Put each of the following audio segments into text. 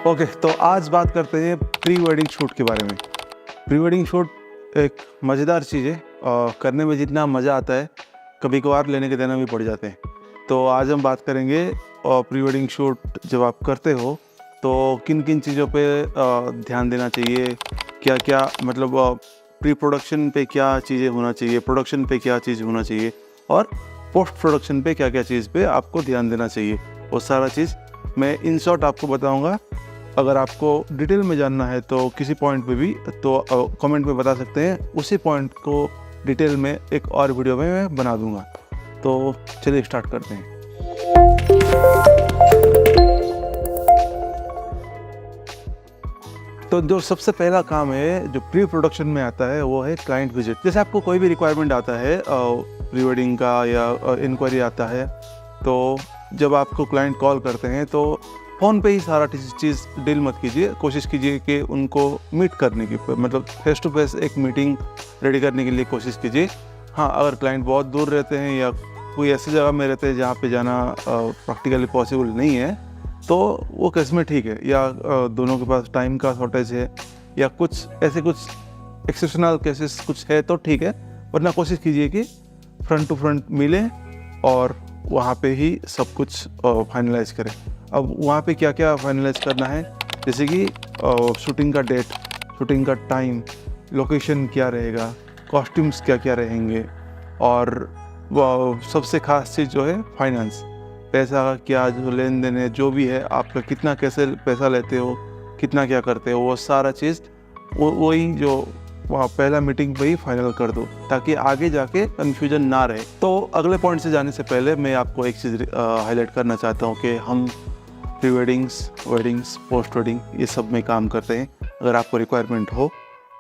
Okay, तो आज बात करते हैं प्री वेडिंग शूट के बारे में। प्री वेडिंग शूट एक मज़ेदार चीज़ है और करने में जितना मज़ा आता है कभी कभार लेने के देना भी पड़ जाते हैं। तो आज हम बात करेंगे प्री वेडिंग शूट जब आप करते हो तो किन किन चीज़ों पे ध्यान देना चाहिए, क्या क्या मतलब प्री प्रोडक्शन पे क्या चीज़ें होना चाहिए, प्रोडक्शन पे क्या चीज़ होना चाहिए और पोस्ट प्रोडक्शन पे क्या क्या चीज़ पे आपको ध्यान देना चाहिए। वो सारा चीज़ मैं इन शॉर्ट आपको बताऊंगा। अगर आपको डिटेल में जानना है तो किसी पॉइंट पे भी तो कमेंट में बता सकते हैं, उसी पॉइंट को डिटेल में एक और वीडियो में मैं बना दूंगा। तो चलिए स्टार्ट करते हैं। तो जो सबसे पहला काम है जो प्री प्रोडक्शन में आता है वो है क्लाइंट विजिट। जैसे आपको कोई भी रिक्वायरमेंट आता है प्री वेडिंग का या इंक्वायरी आता है, तो जब आपको क्लाइंट कॉल करते हैं तो फ़ोन पे ही सारा चीज़ डील मत कीजिए। कोशिश कीजिए कि उनको मीट करने की, मतलब फेस टू फेस एक मीटिंग रेडी करने के लिए कोशिश कीजिए। हाँ, अगर क्लाइंट बहुत दूर रहते हैं या कोई ऐसी जगह में रहते हैं जहाँ पे जाना प्रैक्टिकली पॉसिबल नहीं है तो वो केस में ठीक है, या दोनों के पास टाइम का शॉर्टेज है या कुछ एक्सेप्शनल केसेस कुछ है तो ठीक है, वरना कोशिश कीजिए कि फ्रंट टू फ्रंट मिलें और वहाँ पे ही सब कुछ फाइनलाइज करें। अब वहाँ पे क्या क्या फाइनलाइज करना है, जैसे कि शूटिंग का डेट, शूटिंग का टाइम, लोकेशन क्या रहेगा, कॉस्ट्यूम्स क्या क्या रहेंगे और सबसे खास चीज़ जो है फाइनेंस, पैसा का क्या जो लेन देन है, जो भी है आपका कितना कैसे पैसा लेते हो, कितना क्या करते हो, वो सारा चीज़ वही जो वहाँ पहला मीटिंग पे ही फाइनल कर दो ताकि आगे जाके कन्फ्यूजन ना रहे। तो अगले पॉइंट से जाने से पहले मैं आपको एक चीज़ हाईलाइट करना चाहता हूँ कि हम प्री वेडिंग्स, पोस्ट वेडिंग ये सब में काम करते हैं। अगर आपको रिक्वायरमेंट हो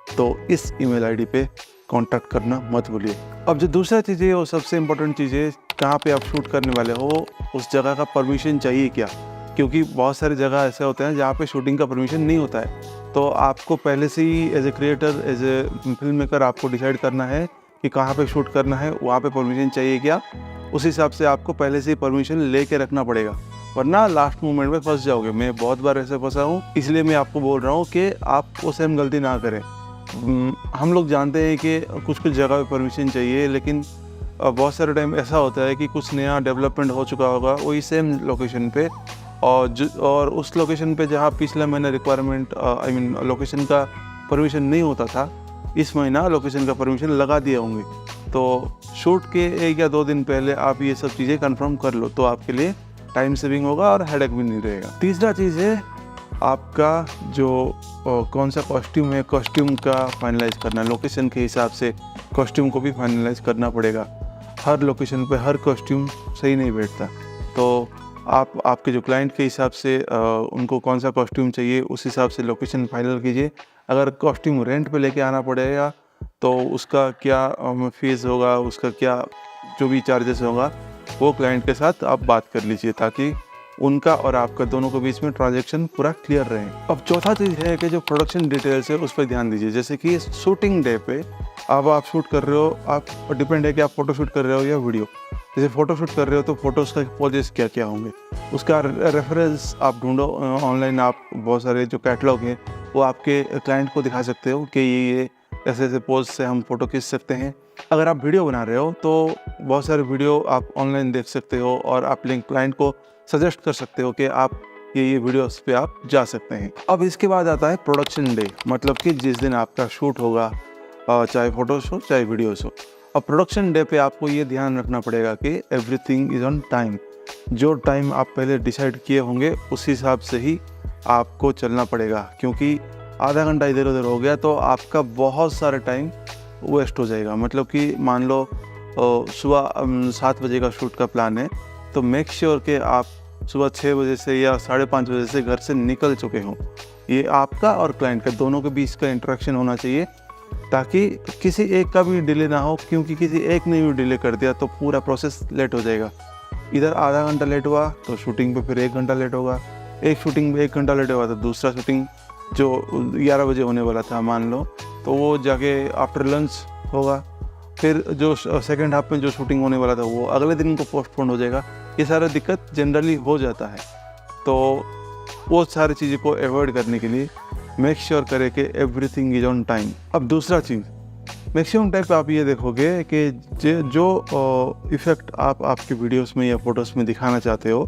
तो इस ईमेल आईडी पे कांटेक्ट करना मत भूलिए। अब जो दूसरा चीज़ है वो सबसे इम्पोर्टेंट चीज़ है, कहाँ पे आप शूट करने वाले हो उस जगह का परमिशन चाहिए क्या, क्योंकि बहुत सारी जगह ऐसे होते हैं जहाँ पे शूटिंग का परमिशन नहीं होता है। तो आपको पहले से ही as a creator, as a film maker आपको डिसाइड करना है कि कहाँ पे शूट करना है, वहाँ पे परमिशन चाहिए क्या। उस हिसाब से आपको पहले से ही परमिशन लेके रखना पड़ेगा, वरना लास्ट मोमेंट में फंस जाओगे। मैं बहुत बार ऐसे फंसा हूँ, इसलिए मैं आपको बोल रहा हूँ कि आप वो सेम गलती ना करें। हम लोग जानते हैं कि कुछ जगह पे परमिशन चाहिए, लेकिन बहुत सारे टाइम ऐसा होता है कि कुछ नया डेवलपमेंट हो चुका होगा वही सेम लोकेशन पे, और उस लोकेशन पे जहाँ पिछले महीने रिक्वायरमेंट लोकेशन का परमिशन नहीं होता था, इस महीना लोकेशन का परमिशन लगा दिए होंगे। तो शूट के 1 या 2 दिन पहले आप ये सब चीज़ें कंफर्म कर लो तो आपके लिए टाइम सेविंग होगा और हेडेक भी नहीं रहेगा। तीसरा चीज़ है आपका जो कौन सा कॉस्ट्यूम है, कॉस्ट्यूम का फाइनलाइज करना। लोकेशन के हिसाब से कॉस्ट्यूम को भी फाइनलाइज करना पड़ेगा। हर लोकेशन पे हर कॉस्ट्यूम सही नहीं बैठता, तो आपके जो क्लाइंट के हिसाब से उनको कौन सा कॉस्ट्यूम चाहिए उस हिसाब से लोकेशन फाइनल कीजिए। अगर कॉस्ट्यूम रेंट पे लेके आना पड़ेगा तो उसका क्या फीस होगा, उसका क्या जो भी चार्जेस होगा वो क्लाइंट के साथ आप बात कर लीजिए ताकि उनका और आपका दोनों के बीच में ट्रांजैक्शन पूरा क्लियर रहे। अब चौथा चीज़ है कि जो प्रोडक्शन डिटेल्स है उस पर ध्यान दीजिए। जैसे कि शूटिंग डे पे अब आप शूट कर रहे हो, आप डिपेंड है कि आप फ़ोटो शूट कर रहे हो या वीडियो। जैसे फ़ोटो शूट कर रहे हो तो फ़ोटोज़ का पोजेस क्या क्या होंगे, उसका रेफरेंस आप ढूंढो ऑनलाइन। आप बहुत सारे जो कैटलॉग हैं वो आपके क्लाइंट को दिखा सकते हो कि ये ऐसे ऐसे पोज से हम फ़ोटो खींच सकते हैं। अगर आप वीडियो बना रहे हो तो बहुत सारे वीडियो आप ऑनलाइन देख सकते हो और आप क्लाइंट को सजेस्ट कर सकते हो कि आप ये वीडियोस पे आप जा सकते हैं। अब इसके बाद आता है प्रोडक्शन डे, मतलब कि जिस दिन आपका शूट होगा, चाहे फोटोज हो चाहे वीडियोस हो। अब प्रोडक्शन डे पे आपको ये ध्यान रखना पड़ेगा कि एवरीथिंग इज़ ऑन टाइम। जो टाइम आप पहले डिसाइड किए होंगे उस हिसाब से ही आपको चलना पड़ेगा, क्योंकि आधा घंटा इधर उधर हो गया तो आपका बहुत सारा टाइम वेस्ट हो जाएगा। मतलब कि मान लो सुबह 7 बजे का शूट का प्लान है तो मेक श्योर कि आप सुबह 6 बजे से या 5:30 बजे से घर से निकल चुके हों। ये आपका और क्लाइंट का दोनों के बीच का इंटरेक्शन होना चाहिए ताकि किसी एक का भी डिले ना हो, क्योंकि किसी एक ने भी डिले कर दिया तो पूरा प्रोसेस लेट हो जाएगा। इधर आधा घंटा लेट हुआ तो शूटिंग पे फिर 1 घंटा लेट होगा, एक शूटिंग में 1 घंटा लेट हुआ तो दूसरा शूटिंग जो 11 बजे होने वाला था मान लो तो वो जाके आफ्टर लंच होगा। फिर जो सेकेंड हाफ में जो शूटिंग होने वाला था वो अगले दिन को पोस्टपोन हो जाएगा। ये सारा दिक्कत जनरली हो जाता है। तो वो सारी चीज़ों को अवॉइड करने के लिए मेक श्योर करें कि एवरीथिंग इज ऑन टाइम। अब दूसरा चीज़, मैक्सिमम टाइम पे आप ये देखोगे कि जो इफ़ेक्ट आप आपके वीडियोस में या फ़ोटोज़ में दिखाना चाहते हो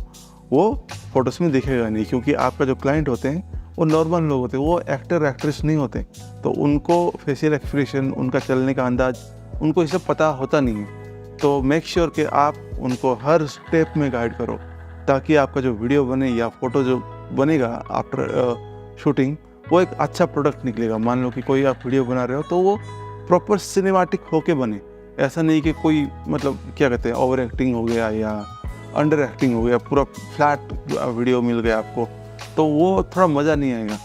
वो फ़ोटोज़ में दिखेगा नहीं, क्योंकि आपका जो क्लाइंट होते हैं वो नॉर्मल लोग होते हैं, वो एक्टर एक्ट्रेस नहीं होते। तो उनको फेशियल एक्सप्रेशन, उनका चलने का अंदाज, उनको ये सब पता होता नहीं है। तो मेक श्योर कि आप उनको हर स्टेप में गाइड करो, ताकि आपका जो वीडियो बने या फ़ोटो जो बनेगा आफ्टर शूटिंग वो एक अच्छा प्रोडक्ट निकलेगा। मान लो कि कोई आप वीडियो बना रहे हो तो वो प्रॉपर सिनेमैटिक होके बने, ऐसा नहीं कि कोई मतलब क्या कहते हैं ओवर एक्टिंग हो गया या अंडर एक्टिंग हो गया, पूरा फ्लैट वीडियो मिल गया आपको, तो वो थोड़ा मज़ा नहीं आएगा।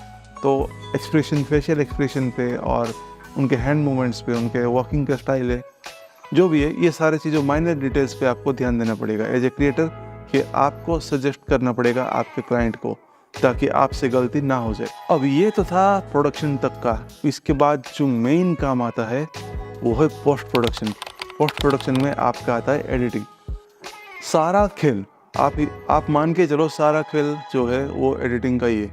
तो एक्सप्रेशन, फेशियल एक्सप्रेशन पे और उनके हैंड मूवमेंट्स पे, उनके वॉकिंग का स्टाइल है, जो भी है, ये सारी चीज़ों माइनर डिटेल्स पे आपको ध्यान देना पड़ेगा एज ए क्रिएटर, कि आपको सजेस्ट करना पड़ेगा आपके क्लाइंट को, ताकि आपसे गलती ना हो जाए। अब ये तो था प्रोडक्शन तक का। इसके बाद जो मेन काम आता है वो है पोस्ट प्रोडक्शन। पोस्ट प्रोडक्शन में आपका आता है एडिटिंग। सारा खेल आप मान के चलो, सारा खेल जो है वो एडिटिंग का ही है।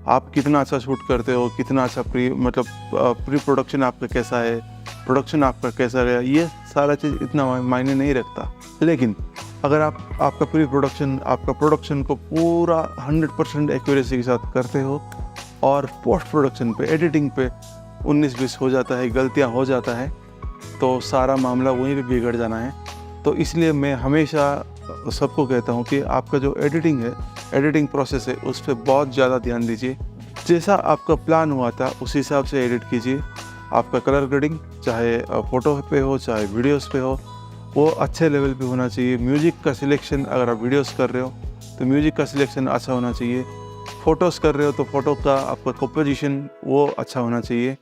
आप कितना अच्छा शूट करते हो, कितना अच्छा प्री प्रोडक्शन आपका कैसा है, प्रोडक्शन आपका कैसा गया, ये सारा चीज़ इतना मायने नहीं रखता। लेकिन अगर आपका आपका प्रोडक्शन को पूरा 100% एक्यूरेसी के साथ करते हो और पोस्ट प्रोडक्शन पे, एडिटिंग पे 19-20 हो जाता है, गलतियां हो जाता है, तो सारा मामला वहीं पे बिगड़ जाना है। तो इसलिए मैं हमेशा सबको कहता हूँ कि आपका जो एडिटिंग प्रोसेस है, उस पर बहुत ज़्यादा ध्यान दीजिए। जैसा आपका प्लान हुआ था उस हिसाब से एडिट कीजिए। आपका कलर ग्रेडिंग चाहे फ़ोटो पे हो चाहे वीडियोस पे हो, वो अच्छे लेवल पे होना चाहिए। म्यूज़िक का सिलेक्शन, अगर आप वीडियोस कर रहे हो तो म्यूज़िक का सिलेक्शन अच्छा होना चाहिए। फ़ोटोज़ कर रहे हो तो फ़ोटो का आपका कंपोजिशन वो अच्छा होना चाहिए।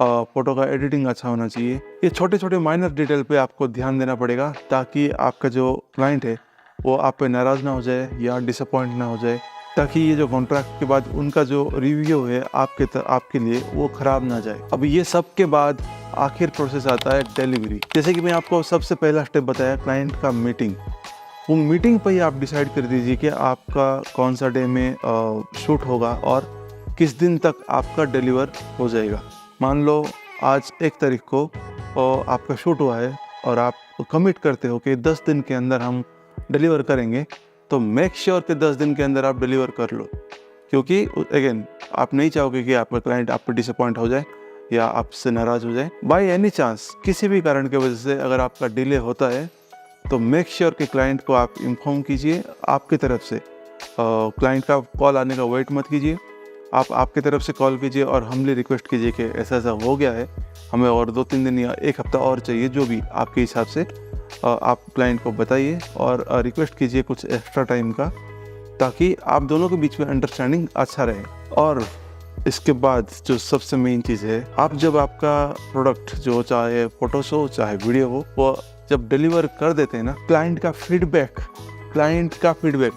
फ़ोटो का एडिटिंग अच्छा होना चाहिए। ये छोटे छोटे माइनर डिटेल पे आपको ध्यान देना पड़ेगा, ताकि आपका जो क्लाइंट है वो आप पे नाराज़ ना हो जाए या डिसअपॉइंट ना हो जाए, ताकि ये जो कॉन्ट्रैक्ट के बाद उनका जो रिव्यू है आपके लिए वो ख़राब ना जाए। अब ये सब के बाद आखिर प्रोसेस आता है डिलीवरी। जैसे कि मैं आपको सबसे पहला स्टेप बताया, क्लाइंट का मीटिंग। वो मीटिंग पर ही आप डिसाइड कर दीजिए कि आपका कौन सा डे में शूट होगा और किस दिन तक आपका डिलीवर हो जाएगा। मान लो आज 1 तारीख को आपका शूट हुआ है और आप कमिट करते हो कि 10 दिन के अंदर हम डिलीवर करेंगे, तो मेक श्योर कि 10 दिन के अंदर आप डिलीवर कर लो। क्योंकि अगेन आप नहीं चाहोगे कि आपका क्लाइंट आप पर डिसअपॉइंट हो जाए या आपसे नाराज़ हो जाए। बाय एनी चांस किसी भी कारण की वजह से अगर आपका डिले होता है तो मेक श्योर कि क्लाइंट को आप इन्फॉर्म कीजिए आपकी तरफ से। क्लाइंट का कॉल आने का वेट मत कीजिए, आप आपकी तरफ से कॉल कीजिए और हम्बली रिक्वेस्ट कीजिए कि ऐसा ऐसा हो गया है, हमें और 2-3 दिन या 1 हफ्ता और चाहिए, जो भी आपके हिसाब से आप क्लाइंट को बताइए और रिक्वेस्ट कीजिए कुछ एक्स्ट्रा टाइम का, ताकि आप दोनों के बीच में अंडरस्टैंडिंग अच्छा रहे। और इसके बाद जो सबसे मेन चीज़ है, आप जब आपका प्रोडक्ट जो चाहे फोटोस हो चाहे वीडियो हो, वो जब डिलीवर कर देते हैं ना, क्लाइंट का फीडबैक,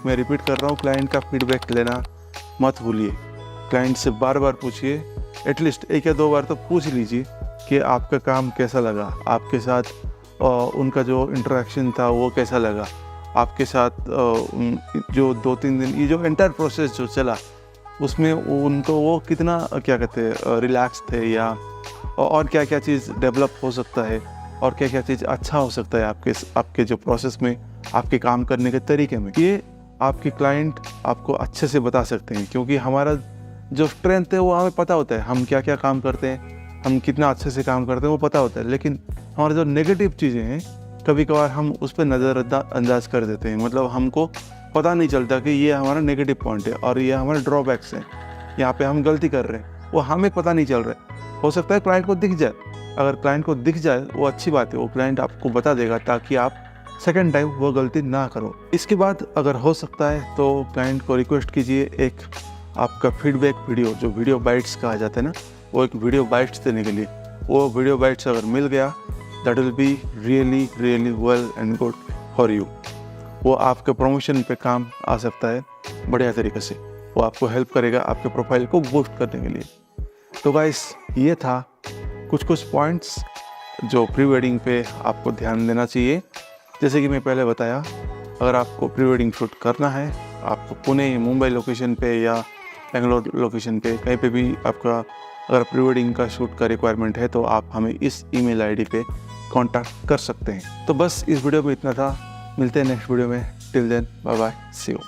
मैं रिपीट कर रहा हूँ, क्लाइंट का फीडबैक लेना मत भूलिए। क्लाइंट से बार बार पूछिए, एटलीस्ट 1 या 2 बार तो पूछ लीजिए कि आपका काम कैसा लगा, आपके साथ उनका जो इंटरेक्शन था वो कैसा लगा, आपके साथ जो 2-3 दिन ये जो एंटायर प्रोसेस जो चला उसमें उनको वो कितना क्या कहते हैं रिलैक्स थे, या और क्या क्या चीज़ डेवलप हो सकता है और क्या क्या चीज़ अच्छा हो सकता है आपके जो प्रोसेस में, आपके काम करने के तरीके में। ये आपके क्लाइंट आपको अच्छे से बता सकते हैं, क्योंकि हमारा जो स्ट्रेंथ है वो हमें पता होता है, हम क्या क्या काम करते हैं, हम कितना अच्छे से काम करते हैं वो पता होता है। लेकिन हमारे जो नेगेटिव चीज़ें हैं कभी कभार हम उस पर नज़रअंदाज कर देते हैं, मतलब हमको पता नहीं चलता कि ये हमारा नेगेटिव पॉइंट है और ये हमारे ड्रॉबैक्स हैं, यहाँ पे हम गलती कर रहे हैं, वो हमें पता नहीं चल रहा है। हो सकता है क्लाइंट को दिख जाए, अगर क्लाइंट को दिख जाए वो अच्छी बात है, वो क्लाइंट आपको बता देगा ताकि आप सेकेंड टाइम वो गलती ना करो। इसके बाद अगर हो सकता है तो क्लाइंट को रिक्वेस्ट कीजिए एक आपका फीडबैक वीडियो, जो वीडियो बाइट्स कहा जाता है ना, वो एक वीडियो बाइट्स देने के लिए, वो वीडियो बाइट्स अगर मिल गया that will be really well and good for you. वो आपके प्रमोशन पे काम आ सकता है बढ़िया तरीके से, वो आपको हेल्प करेगा आपके प्रोफाइल को बूस्ट करने के लिए। तो गाइस ये था कुछ पॉइंट्स जो प्री वेडिंग पे आपको ध्यान देना चाहिए। जैसे कि मैं पहले बताया, अगर आपको प्री वेडिंग शूट करना है, आपको पुणे मुंबई लोकेशन पे या बेंगलोर लोकेशन पे कहीं पे भी आपका अगर प्री वेडिंग का शूट का रिक्वायरमेंट है तो आप हमें इस ईमेल आईडी पे कांटेक्ट कर सकते हैं। तो बस इस वीडियो में इतना था, मिलते हैं नेक्स्ट वीडियो में। Till then bye bye, see you.